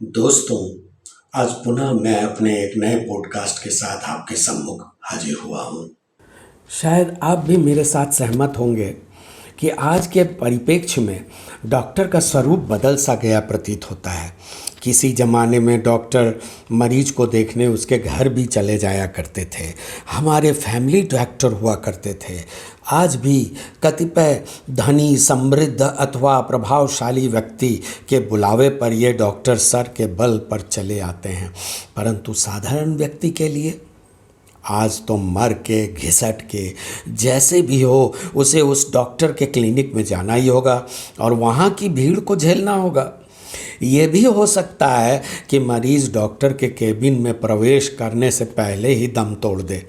दोस्तों, आज पुनः मैं अपने एक नए पॉडकास्ट के साथ आपके सम्मुख हाजिर हुआ हूँ। शायद आप भी मेरे साथ सहमत होंगे कि आज के परिप्रेक्ष्य में डॉक्टर का स्वरूप बदल सा गया प्रतीत होता है। किसी ज़माने में डॉक्टर मरीज को देखने उसके घर भी चले जाया करते थे। हमारे फैमिली डॉक्टर हुआ करते थे। आज भी कतिपय धनी, समृद्ध अथवा प्रभावशाली व्यक्ति के बुलावे पर ये डॉक्टर सर के बल पर चले आते हैं, परंतु साधारण व्यक्ति के लिए आज तो मर के घिसट के जैसे भी हो उसे उस डॉक्टर के क्लिनिक में जाना ही होगा और वहाँ की भीड़ को झेलना होगा। ये भी हो सकता है कि मरीज़ डॉक्टर के केबिन में प्रवेश करने से पहले ही दम तोड़ दे।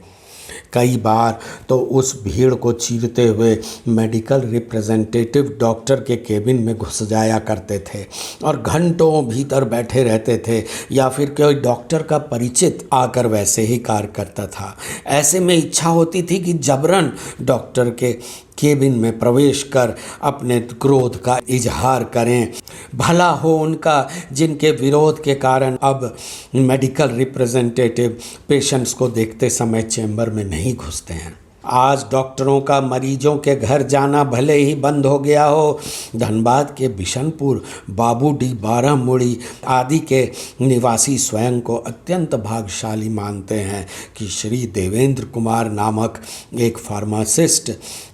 कई बार तो उस भीड़ को चीरते हुए मेडिकल रिप्रेजेंटेटिव डॉक्टर के केबिन में घुस जाया करते थे और घंटों भीतर बैठे रहते थे, या फिर कोई डॉक्टर का परिचित आकर वैसे ही कार्य करता था। ऐसे में इच्छा होती थी कि जबरन डॉक्टर के केबिन में प्रवेश कर अपने क्रोध का इजहार करें। भला हो उनका जिनके विरोध के कारण अब मेडिकल रिप्रेजेंटेटिव पेशेंट्स को देखते समय चैम्बर में नहीं घुसते हैं। आज डॉक्टरों का मरीजों के घर जाना भले ही बंद हो गया हो, धनबाद के बिशनपुर, बाबूडी, बारहमुड़ी आदि के निवासी स्वयं को अत्यंत भाग्यशाली मानते हैं कि श्री देवेंद्र कुमार नामक एक फार्मासिस्ट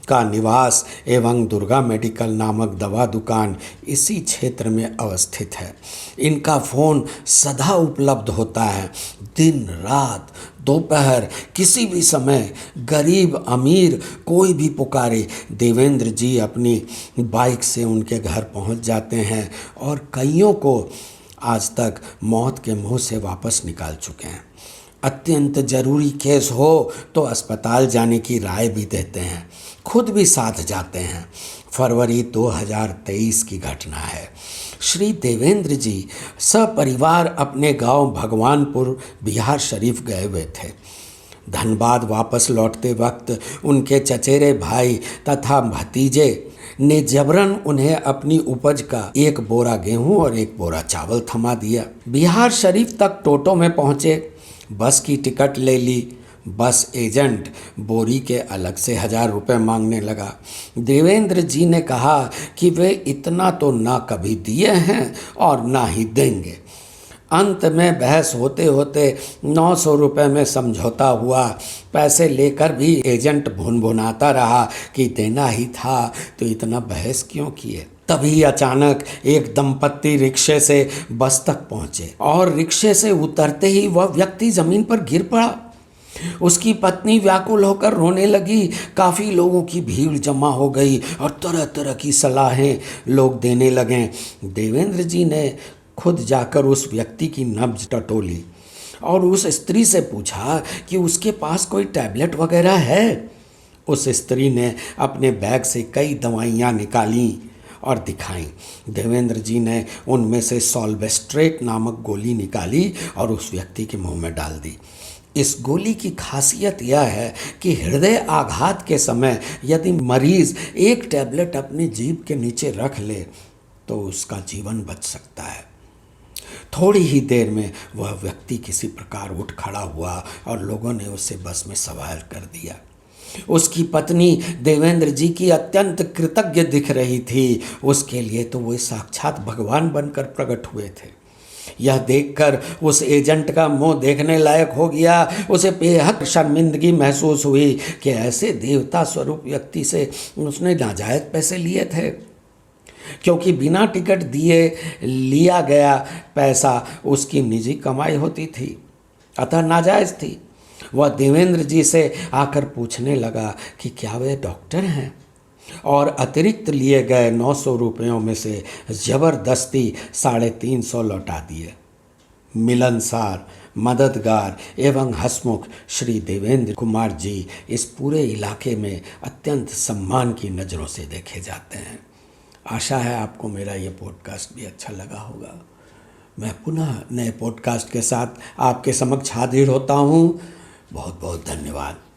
का निवास एवं दुर्गा मेडिकल नामक दवा दुकान इसी क्षेत्र में अवस्थित है। इनका फ़ोन सदा उपलब्ध होता है। दिन रात दोपहर किसी भी समय गरीब अमीर कोई भी पुकारे, देवेंद्र जी अपनी बाइक से उनके घर पहुंच जाते हैं और कईयों को आज तक मौत के मुंह से वापस निकाल चुके हैं। अत्यंत ज़रूरी केस हो तो अस्पताल जाने की राय भी देते हैं, खुद भी साथ जाते हैं। फरवरी 2023 की घटना है। श्री देवेंद्र जी सपरिवार अपने गांव भगवानपुर बिहार शरीफ गए हुए थे। धनबाद वापस लौटते वक्त उनके चचेरे भाई तथा भतीजे ने जबरन उन्हें अपनी उपज का एक बोरा गेहूं और एक बोरा चावल थमा दिया। बिहार शरीफ तक टोटो में पहुंचे, बस की टिकट ले ली। बस एजेंट बोरी के अलग से 1000 रुपये मांगने लगा। देवेंद्र जी ने कहा कि वे इतना तो ना कभी दिए हैं और ना ही देंगे। अंत में बहस होते होते 900 रुपये में समझौता हुआ। पैसे लेकर भी एजेंट भुनभुनाता रहा कि देना ही था तो इतना बहस क्यों किए। तभी अचानक एक दंपत्ति रिक्शे से बस तक पहुंचे और रिक्शे से उतरते ही वह व्यक्ति जमीन पर गिर पड़ा। उसकी पत्नी व्याकुल होकर रोने लगी। काफ़ी लोगों की भीड़ जमा हो गई और तरह तरह की सलाहें लोग देने लगे। देवेंद्र जी ने खुद जाकर उस व्यक्ति की नब्ज टटोली और उस स्त्री से पूछा कि उसके पास कोई टैबलेट वगैरह है। उस स्त्री ने अपने बैग से कई दवाइयाँ निकालीं और दिखाई। देवेंद्र जी ने उनमें से सॉल्वेस्ट्रेट नामक गोली निकाली और उस व्यक्ति के मुंह में डाल दी। इस गोली की खासियत यह है कि हृदय आघात के समय यदि मरीज़ एक टैबलेट अपनी जीभ के नीचे रख ले तो उसका जीवन बच सकता है। थोड़ी ही देर में वह व्यक्ति किसी प्रकार उठ खड़ा हुआ और लोगों ने उसे बस में सवार कर दिया। उसकी पत्नी देवेंद्र जी की अत्यंत कृतज्ञ दिख रही थी। उसके लिए तो वे साक्षात भगवान बनकर प्रकट हुए थे। यह देखकर उस एजेंट का मुंह देखने लायक हो गया। उसे बेहद शर्मिंदगी महसूस हुई कि ऐसे देवता स्वरूप व्यक्ति से उसने नाजायज़ पैसे लिए थे, क्योंकि बिना टिकट दिए लिया गया पैसा उसकी निजी कमाई होती थी, अतः नाजायज़ थी। वह देवेंद्र जी से आकर पूछने लगा कि क्या वे डॉक्टर हैं, और अतिरिक्त लिए गए 900 रुपयों में से ज़बरदस्ती 350 लौटा दिए। मिलनसार, मददगार एवं हंसमुख श्री देवेंद्र कुमार जी इस पूरे इलाके में अत्यंत सम्मान की नज़रों से देखे जाते हैं। आशा है आपको मेरा ये पॉडकास्ट भी अच्छा लगा होगा। मैं पुनः नए पॉडकास्ट के साथ आपके समक्ष हाजिर होता हूँ। बहुत बहुत धन्यवाद।